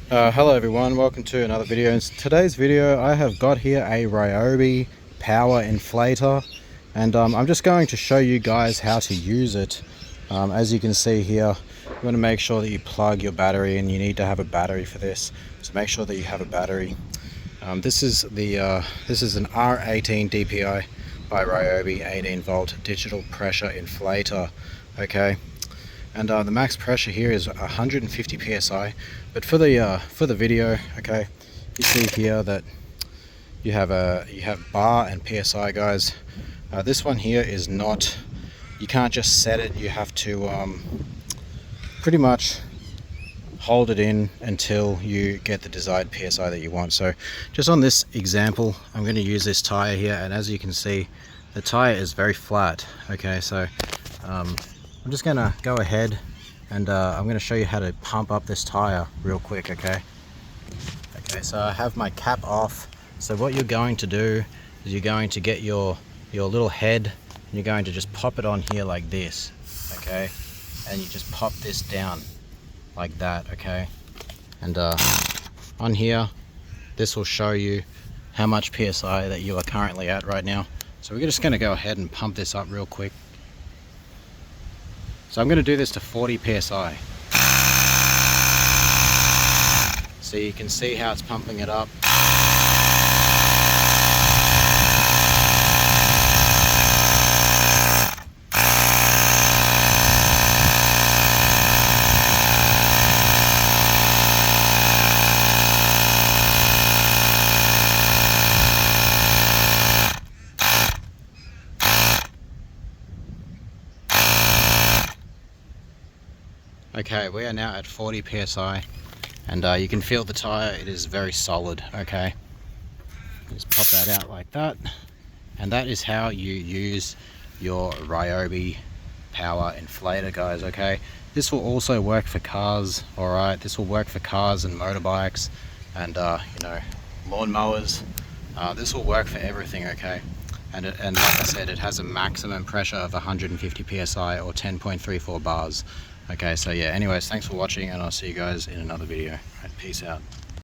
Hello everyone, welcome to another video. In today's video I have got here a Ryobi Power inflator, and I'm just going to show you guys how to use it. As you can see here, you want to make sure that you plug your battery, and you need to have a battery for this, so make sure that you have a battery. This is an R18 DPI by Ryobi 18 volt digital pressure inflator. Okay, and the max pressure here is 150 psi, but for the video, okay, you see here that you have bar and psi, guys. This one here is not, you can't just set it, you have to pretty much hold it in until you get the desired psi that you want. So just on this example, I'm going to use this tire here, and as you can see, the tire is very flat. Okay, so I'm just going to go ahead and I'm going to show you how to pump up this tire real quick. Okay, so I have my cap off. So what you're going to do is you're going to get your little head, and you're going to just pop it on here like this. Okay, and you just pop this down like that. Okay, and on here, this will show you how much psi that you are currently at right now. So we're just going to go ahead and pump this up real quick. So I'm going to do this to 40 psi. So you can see how it's pumping it up. Okay, we are now at 40 psi, and you can feel the tire, it is very solid. Okay, just pop that out like that, and that is how you use your Ryobi Power inflator, guys. Okay, this will also work for cars. All right, this will work for cars and motorbikes, and lawnmowers. This will work for everything. Okay, and like I said, it has a maximum pressure of 150 psi or 10.34 bars. Okay, so yeah, anyways, thanks for watching, and I'll see you guys in another video. All right, peace out.